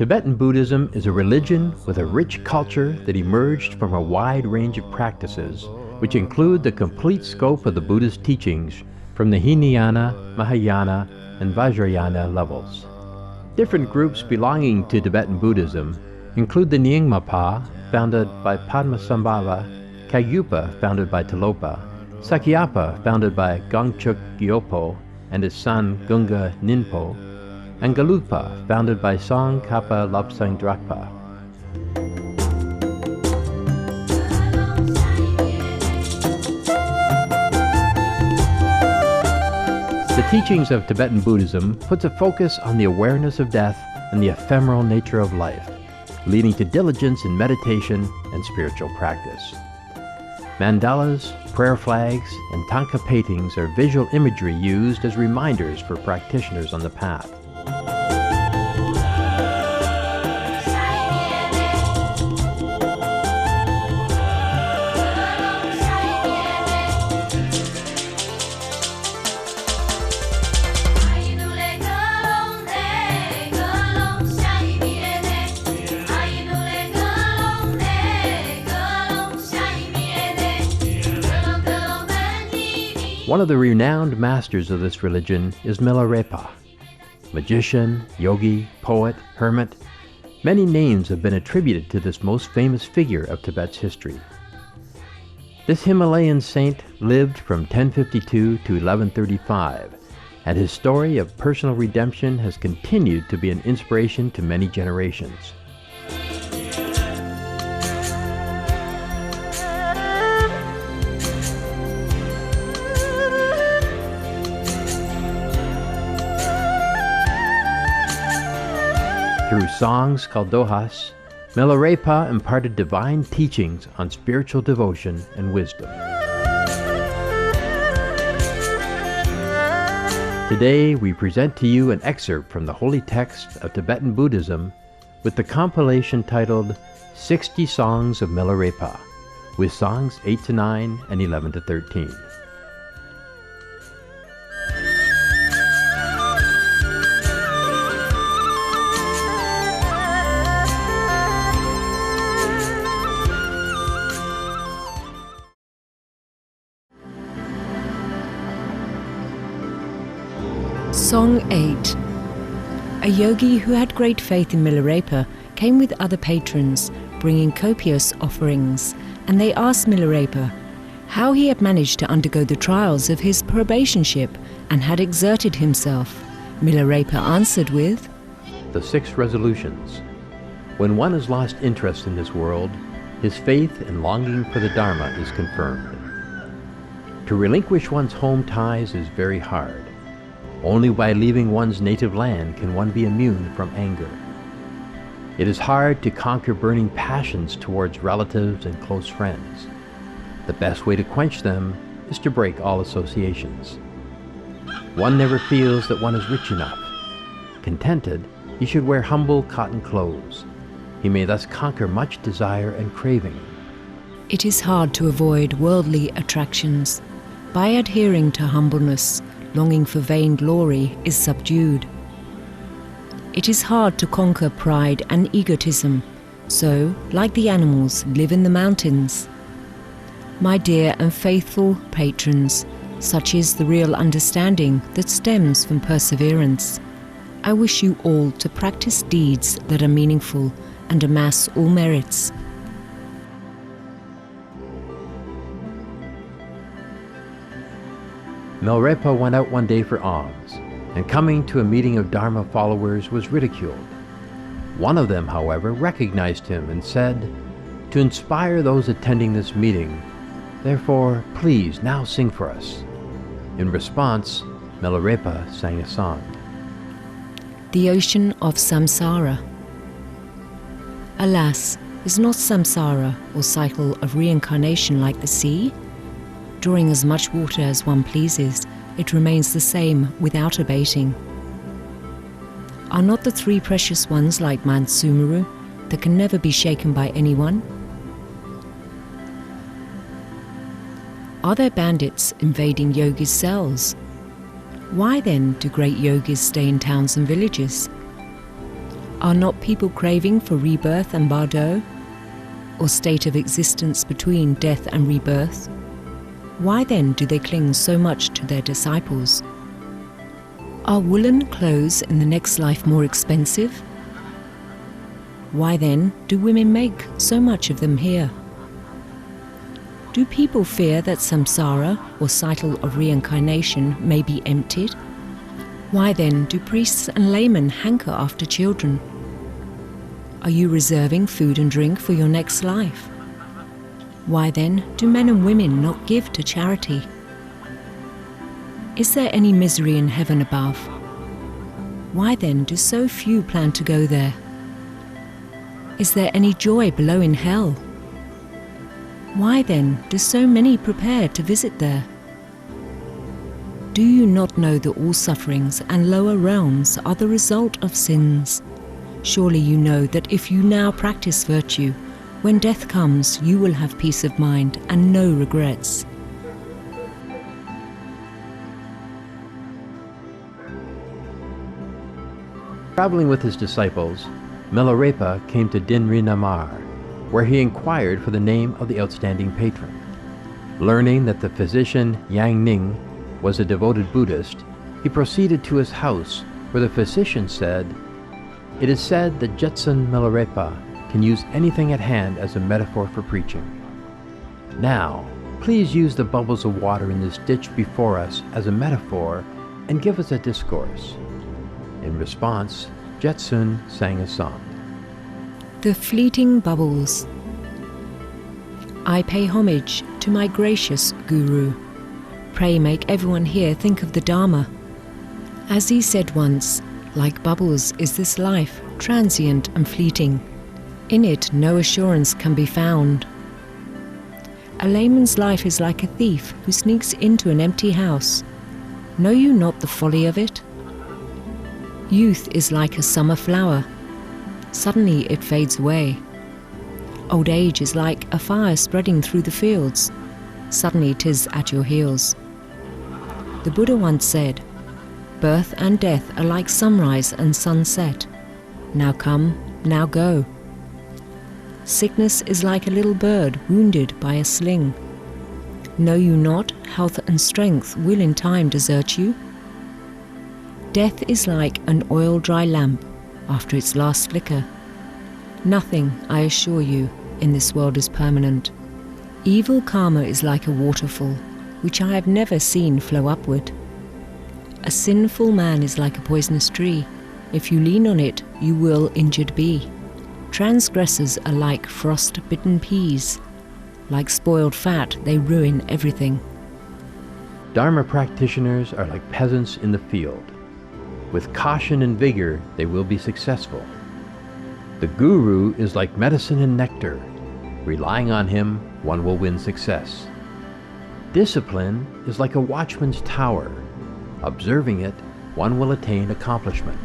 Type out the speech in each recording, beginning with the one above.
Tibetan Buddhism is a religion with a rich culture that emerged from a wide range of practices, which include the complete scope of the Buddha's teachings from the Hinayana, Mahayana, and Vajrayana levels. Different groups belonging to Tibetan Buddhism include the Nyingmapa, founded by Padmasambhava, Kagyupa, founded by Tilopa, Sakyapa, founded by Gongchuk Gyalpo and his son Gunga Ninpo, and Gelugpa, founded by Song Kappa Lobsang Drakpa. The teachings of Tibetan Buddhism puts a focus on the awareness of death and the ephemeral nature of life, leading to diligence in meditation and spiritual practice. Mandalas, prayer flags, and tanka paintings are visual imagery used as reminders for practitioners on the path. One of the renowned masters of this religion is Milarepa. Magician, yogi, poet, hermit, many names have been attributed to this most famous figure of Tibet's history. This Himalayan saint lived from 1052 to 1135, and his story of personal redemption has continued to be an inspiration to many generations. Through songs called dohas, Milarepa imparted divine teachings on spiritual devotion and wisdom. Today we present to you an excerpt from the holy text of Tibetan Buddhism with the compilation titled 60 Songs of Milarepa, with songs 8 to 9 and 11 to 13. Song 8. A yogi who had great faith in Milarepa came with other patrons, bringing copious offerings, and they asked Milarepa how he had managed to undergo the trials of his probationship and had exerted himself. Milarepa answered with, The 6 resolutions. When one has lost interest in this world, his faith and longing for the Dharma is confirmed. To relinquish one's home ties is very hard. Only by leaving one's native land can one be immune from anger. It is hard to conquer burning passions towards relatives and close friends. The best way to quench them is to break all associations. One never feels that one is rich enough. Contented, he should wear humble cotton clothes. He may thus conquer much desire and craving. It is hard to avoid worldly attractions. By adhering to humbleness, longing for vain glory is subdued. It is hard to conquer pride and egotism, so, like the animals, live in the mountains. My dear and faithful patrons, such is the real understanding that stems from perseverance. I wish you all to practice deeds that are meaningful and amass all merits. Milarepa went out one day for alms, and coming to a meeting of Dharma followers was ridiculed. One of them, however, recognized him and said, "To inspire those attending this meeting, therefore, please now sing for us." In response, Milarepa sang a song. The Ocean of Samsara. Alas, is not samsara, or cycle of reincarnation, like the sea? Drawing as much water as one pleases, it remains the same without abating. Are not the 3 precious ones like Mount Sumeru, that can never be shaken by anyone? Are there bandits invading yogis' cells? Why then do great yogis stay in towns and villages? Are not people craving for rebirth and bardo, or state of existence between death and rebirth? Why then do they cling so much to their disciples? Are woolen clothes in the next life more expensive? Why then do women make so much of them here? Do people fear that samsara, or cycle of reincarnation, may be emptied? Why then do priests and laymen hanker after children? Are you reserving food and drink for your next life? Why then do men and women not give to charity? Is there any misery in heaven above? Why then do so few plan to go there? Is there any joy below in hell? Why then do so many prepare to visit there? Do you not know that all sufferings and lower realms are the result of sins? Surely you know that if you now practice virtue, when death comes, you will have peace of mind and no regrets. Traveling with his disciples, Milarepa came to Dinri Namar, where he inquired for the name of the outstanding patron. Learning that the physician Yang Ning was a devoted Buddhist, he proceeded to his house, where the physician said, "It is said that Jetsun Milarepa can use anything at hand as a metaphor for preaching. Now, please use the bubbles of water in this ditch before us as a metaphor and give us a discourse." In response, Jetsun sang a song. The fleeting bubbles. I pay homage to my gracious Guru. Pray make everyone here think of the Dharma. As he said once, like bubbles is this life, transient and fleeting. In it no assurance can be found. A layman's life is like a thief who sneaks into an empty house. Know you not the folly of it? Youth is like a summer flower. Suddenly it fades away. Old age is like a fire spreading through the fields. Suddenly 'tis at your heels. The Buddha once said, "Birth and death are like sunrise and sunset. Now come, now go." Sickness is like a little bird wounded by a sling. Know you not health and strength will in time desert you? Death is like an oil-dry lamp after its last flicker. Nothing, I assure you, in this world is permanent. Evil karma is like a waterfall, which I have never seen flow upward. A sinful man is like a poisonous tree. If you lean on it, you will injured be. Transgressors are like frost-bitten peas. Like spoiled fat, they ruin everything. Dharma practitioners are like peasants in the field. With caution and vigor, they will be successful. The Guru is like medicine and nectar. Relying on him, one will win success. Discipline is like a watchman's tower. Observing it, one will attain accomplishment.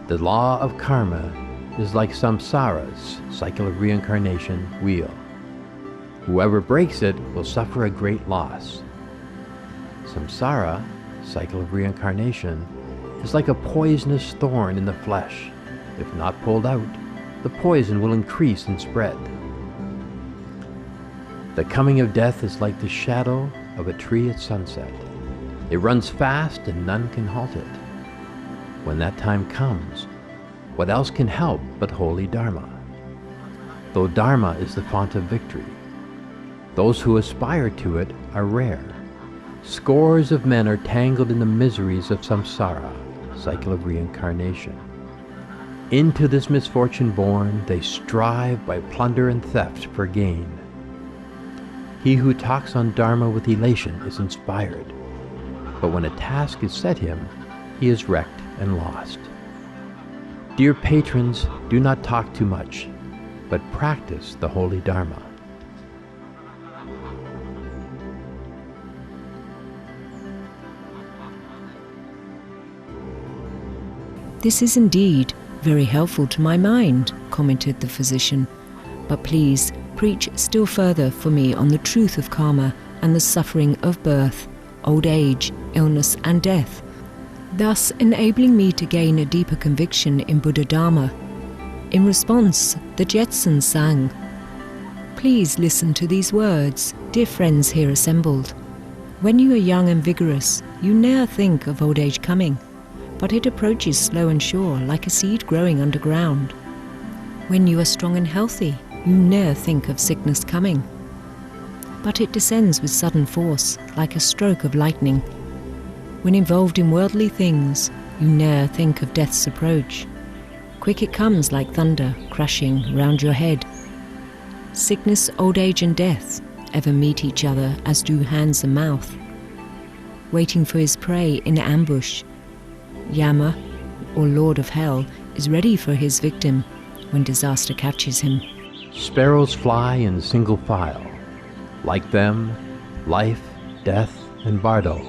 The law of karma is like samsara's cycle of reincarnation wheel. Whoever breaks it will suffer a great loss. Samsara, cycle of reincarnation, is like a poisonous thorn in the flesh. If not pulled out, the poison will increase and spread. The coming of death is like the shadow of a tree at sunset. It runs fast and none can halt it. When that time comes, what else can help but holy Dharma? Though Dharma is the font of victory, those who aspire to it are rare. Scores of men are tangled in the miseries of samsara, cycle of reincarnation. Into this misfortune born, they strive by plunder and theft for gain. He who talks on Dharma with elation is inspired, but when a task is set him, he is wrecked and lost. Dear patrons, do not talk too much, but practice the holy Dharma. This is indeed very helpful to my mind, commented the physician. But please preach still further for me on the truth of karma and the suffering of birth, old age, illness and death. thus enabling me to gain a deeper conviction in Buddha Dharma. In response, the Jetsons sang, "Please listen to these words, dear friends here assembled. When you are young and vigorous, you ne'er think of old age coming, but it approaches slow and sure like a seed growing underground. When you are strong and healthy, you ne'er think of sickness coming, but it descends with sudden force like a stroke of lightning. When involved in worldly things, you ne'er think of death's approach. Quick it comes like thunder crashing round your head. Sickness, old age and death ever meet each other as do hands and mouth. Waiting for his prey in ambush, Yama, or Lord of Hell, is ready for his victim when disaster catches him. Sparrows fly in single file. Like them, life, death, and bardo,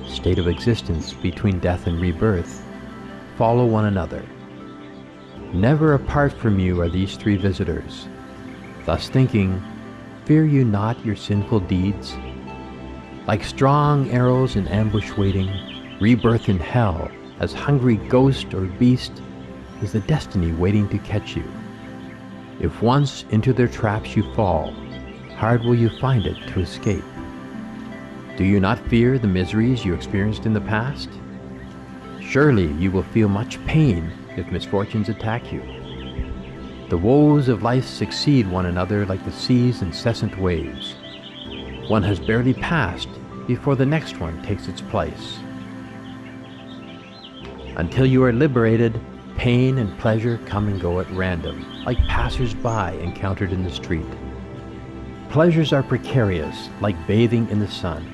state of existence between death and rebirth, follow one another. Never apart from you are these three visitors. Thus thinking, fear you not your sinful deeds? Like strong arrows in ambush waiting, rebirth in hell, as hungry ghost or beast, is the destiny waiting to catch you. If once into their traps you fall, hard will you find it to escape. Do you not fear the miseries you experienced in the past? Surely you will feel much pain if misfortunes attack you. The woes of life succeed one another like the sea's incessant waves. One has barely passed before the next one takes its place. Until you are liberated, pain and pleasure come and go at random, like passers-by encountered in the street. Pleasures are precarious, like bathing in the sun.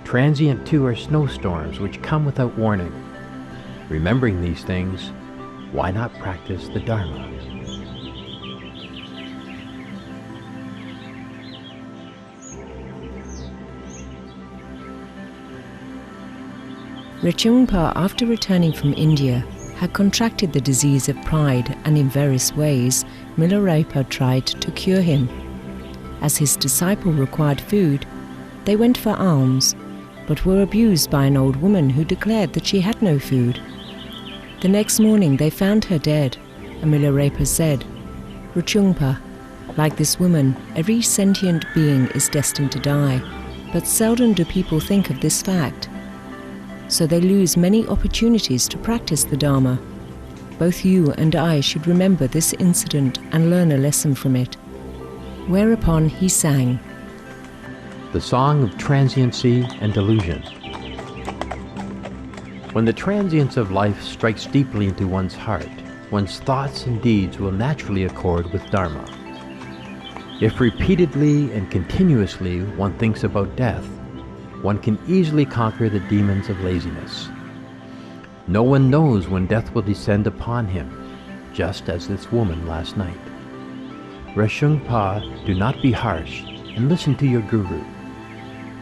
Transient too are snowstorms which come without warning. Remembering these things, why not practice the Dharma? Rinpoche, after returning from India, had contracted the disease of pride, and in various ways Milarepa tried to cure him. As his disciple required food, they went for alms, but were abused by an old woman who declared that she had no food. The next morning they found her dead, and Milarepa said, "Rinpoche, like this woman, every sentient being is destined to die, but seldom do people think of this fact. So they lose many opportunities to practice the Dharma. Both you and I should remember this incident and learn a lesson from it." Whereupon he sang the song of transiency and delusion. When the transience of life strikes deeply into one's heart, one's thoughts and deeds will naturally accord with Dharma. If repeatedly and continuously one thinks about death, one can easily conquer the demons of laziness. No one knows when death will descend upon him, just as this woman last night. Rinpoche, do not be harsh, and listen to your Guru.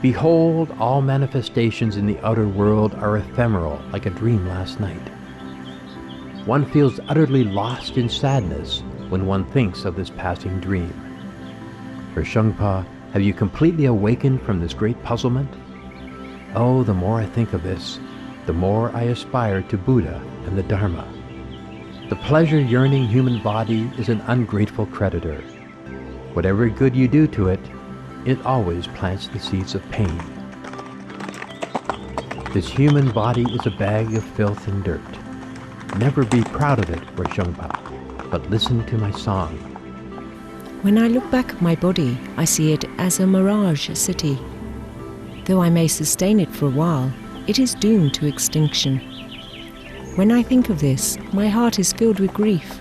Behold, all manifestations in the outer world are ephemeral, like a dream last night. One feels utterly lost in sadness when one thinks of this passing dream. Rinpoche, have you completely awakened from this great puzzlement? Oh, the more I think of this, the more I aspire to Buddha and the Dharma. The pleasure-yearning human body is an ungrateful creditor. Whatever good you do to it, it always plants the seeds of pain. This human body is a bag of filth and dirt. Never be proud of it, Rinpoche, but listen to my song. When I look back at my body, I see it as a mirage city. Though I may sustain it for a while, it is doomed to extinction. When I think of this, my heart is filled with grief.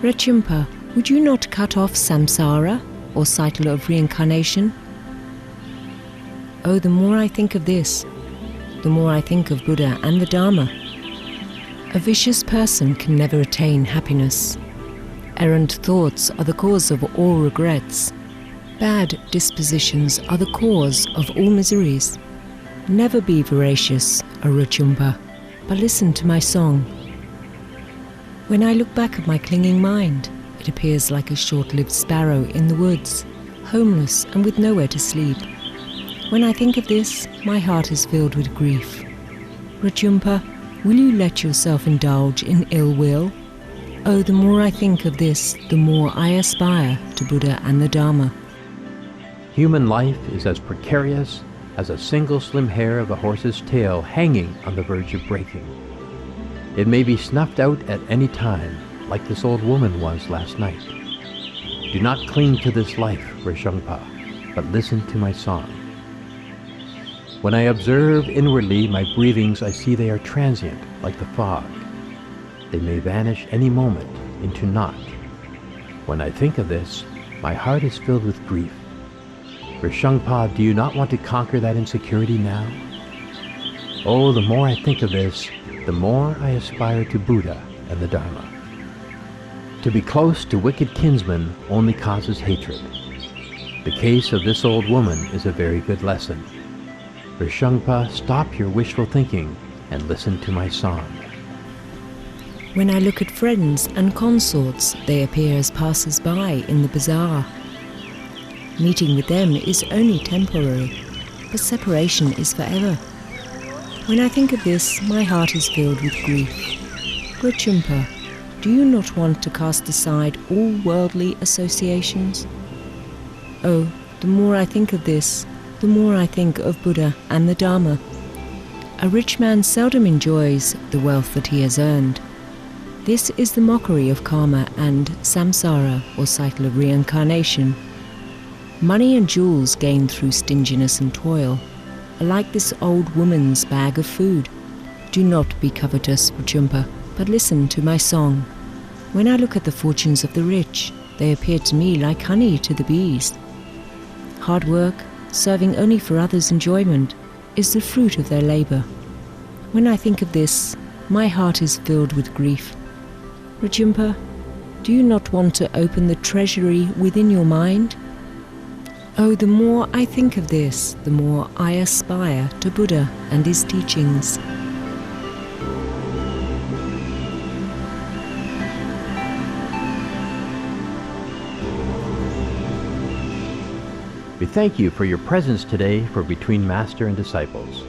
Rinpoche, would you not cut off samsara, or cycle of reincarnation? Oh, the more I think of this, the more I think of Buddha and the Dharma. A vicious person can never attain happiness. Errant thoughts are the cause of all regrets. Bad dispositions are the cause of all miseries. Never be voracious, O Rinpoche, but listen to my song. When I look back at my clinging mind, it appears like a short-lived sparrow in the woods, homeless and with nowhere to sleep. When I think of this, my heart is filled with grief. Rajumpa, will you let yourself indulge in ill will? Oh, the more I think of this, the more I aspire to Buddha and the Dharma. Human life is as precarious as a single slim hair of a horse's tail hanging on the verge of breaking. It may be snuffed out at any time, like this old woman was last night. Do not cling to this life, Rishungpa, but listen to my song. When I observe inwardly my breathings, I see they are transient, like the fog. They may vanish any moment into naught. When I think of this, my heart is filled with grief. Rishungpa, do you not want to conquer that insecurity now? Oh, the more I think of this, the more I aspire to Buddha and the Dharma. To be close to wicked kinsmen only causes hatred. The case of this old woman is a very good lesson. Rishungpa, stop your wishful thinking and listen to my song. When I look at friends and consorts, they appear as passers-by in the bazaar. Meeting with them is only temporary, but separation is forever. When I think of this, my heart is filled with grief. Rajumpa, do you not want to cast aside all worldly associations? Oh, the more I think of this, the more I think of Buddha and the Dharma. A rich man seldom enjoys the wealth that he has earned. This is the mockery of karma and samsara, or cycle of reincarnation. Money and jewels gained through stinginess and toil are like this old woman's bag of food. Do not be covetous, Rajumpa, but listen to my song. When I look at the fortunes of the rich, they appear to me like honey to the bees. Hard work, serving only for others' enjoyment, is the fruit of their labor. When I think of this, my heart is filled with grief. Rajumpa, do you not want to open the treasury within your mind? Oh, the more I think of this, the more I aspire to Buddha and his teachings. We thank you for your presence today for Between Master and Disciples.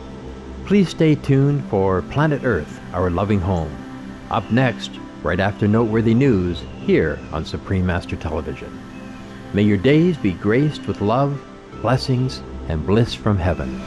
Please stay tuned for Planet Earth, Our Loving Home. Up next, right after Noteworthy News, here on Supreme Master Television. May your days be graced with love, blessings, and bliss from heaven.